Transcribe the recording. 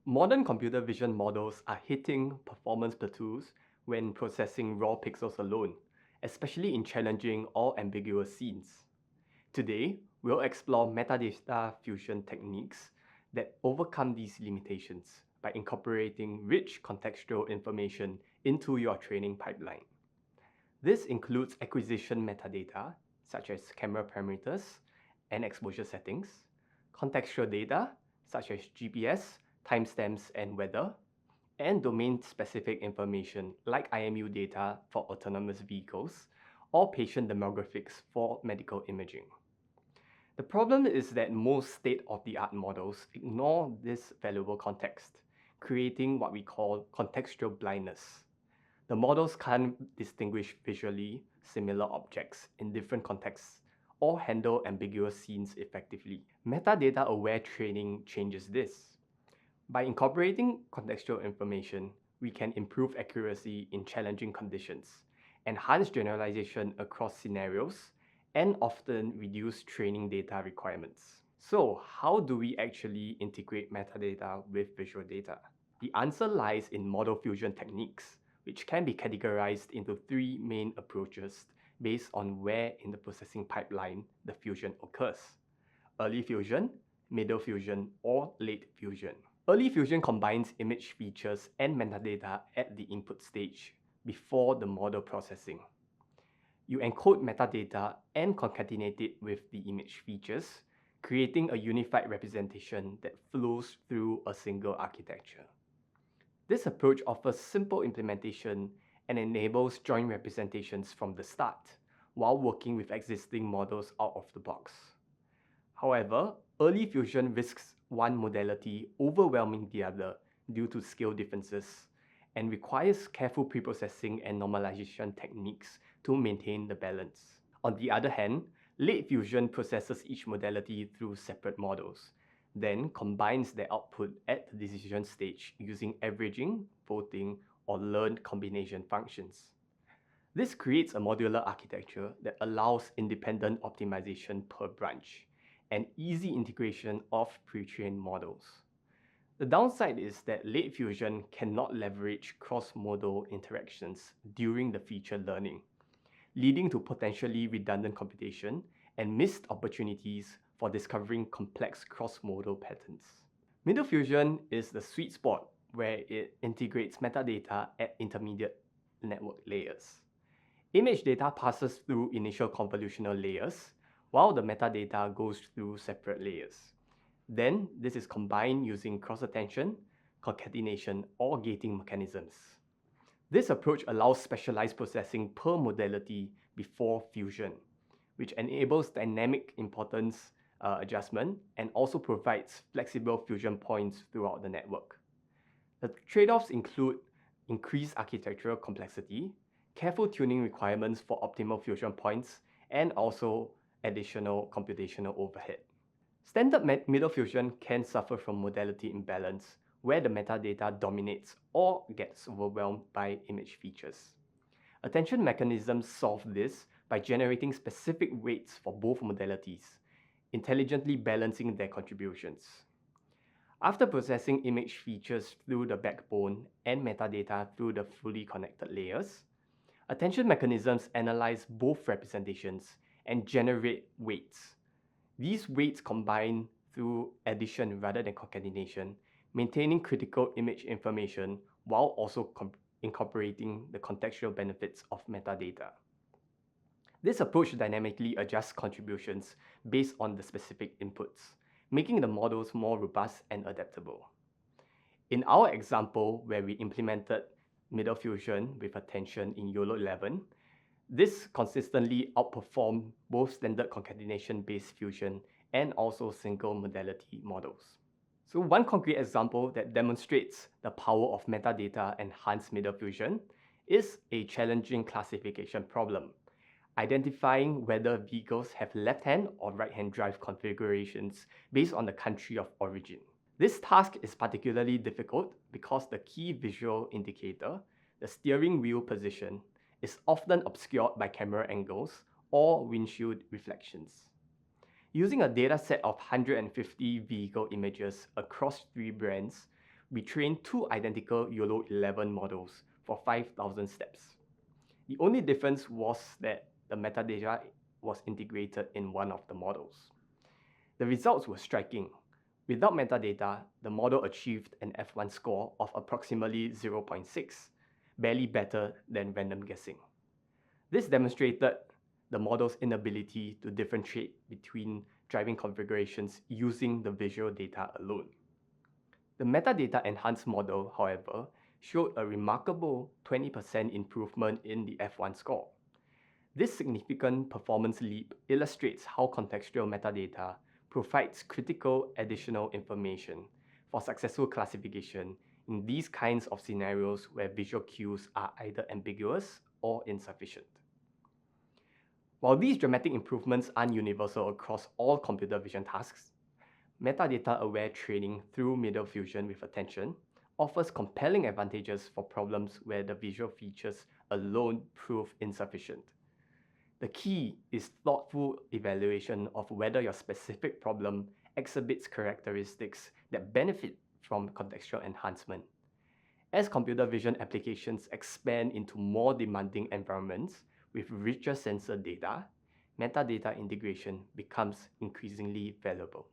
Modern computer vision models are hitting performance plateaus when processing raw pixels alone, especially in challenging or ambiguous scenes. Today, we'll explore metadata fusion techniques that overcome these limitations by incorporating rich contextual information into your training pipeline. This includes acquisition metadata, such as camera parameters and exposure settings, contextual data, such as GPS, timestamps, and weather, and domain-specific information like IMU data for autonomous vehicles or patient demographics for medical imaging. The problem is that most state-of-the-art models ignore this valuable context, creating what we call contextual blindness. The models can't distinguish visually similar objects in different contexts or handle ambiguous scenes effectively. Metadata-aware training changes this. By incorporating contextual information, we can improve accuracy in challenging conditions, enhance generalization across scenarios, and often reduce training data requirements. So, how do we actually integrate metadata with visual data? The answer lies in model fusion techniques, which can be categorized into three main approaches based on where in the processing pipeline the fusion occurs: early fusion, middle fusion, or late fusion. Early fusion combines image features and metadata at the input stage before the model processing. You encode metadata and concatenate it with the image features, creating a unified representation that flows through a single architecture. This approach offers simple implementation and enables joint representations from the start, while working with existing models out of the box. However, early fusion risks one modality overwhelming the other due to scale differences and requires careful preprocessing and normalization techniques to maintain the balance. On the other hand, late fusion processes each modality through separate models, then combines their output at the decision stage using averaging, voting, or learned combination functions. This creates a modular architecture that allows independent optimization per branch and easy integration of pre-trained models. The downside is that late fusion cannot leverage cross-modal interactions during the feature learning, leading to potentially redundant computation and missed opportunities for discovering complex cross-modal patterns. Middle fusion is the sweet spot where it integrates metadata at intermediate network layers. Image data passes through initial convolutional layers, while the metadata goes through separate layers. Then, this is combined using cross-attention, concatenation, or gating mechanisms. This approach allows specialized processing per modality before fusion, which enables dynamic importance adjustment and also provides flexible fusion points throughout the network. The trade-offs include increased architectural complexity, careful tuning requirements for optimal fusion points, and also additional computational overhead. Standard middle fusion can suffer from modality imbalance, where the metadata dominates or gets overwhelmed by image features. Attention mechanisms solve this by generating specific weights for both modalities, intelligently balancing their contributions. After processing image features through the backbone and metadata through the fully connected layers, attention mechanisms analyze both representations and generate weights. These weights combine through addition rather than concatenation, maintaining critical image information while also incorporating the contextual benefits of metadata. This approach dynamically adjusts contributions based on the specific inputs, making the models more robust and adaptable. In our example, where we implemented middle fusion with attention in YOLO 11, this consistently outperformed both standard concatenation-based fusion and also single modality models. So one concrete example that demonstrates the power of metadata-enhanced middle fusion is a challenging classification problem, identifying whether vehicles have left-hand or right-hand drive configurations based on the country of origin. This task is particularly difficult because the key visual indicator, the steering wheel position, is often obscured by camera angles or windshield reflections. Using a dataset of 150 vehicle images across 3 brands, we trained two identical YOLO 11 models for 5,000 steps. The only difference was that the metadata was integrated in one of the models. The results were striking. Without metadata, the model achieved an F1 score of approximately 0.6, barely better than random guessing. This demonstrated the model's inability to differentiate between driving configurations using the visual data alone. The metadata enhanced model, however, showed a remarkable 20% improvement in the F1 score. This significant performance leap illustrates how contextual metadata provides critical additional information for successful classification in these kinds of scenarios where visual cues are either ambiguous or insufficient. While these dramatic improvements aren't universal across all computer vision tasks, metadata-aware training through middle fusion with attention offers compelling advantages for problems where the visual features alone prove insufficient. The key is thoughtful evaluation of whether your specific problem exhibits characteristics that benefit from contextual enhancement. As computer vision applications expand into more demanding environments with richer sensor data, metadata integration becomes increasingly valuable.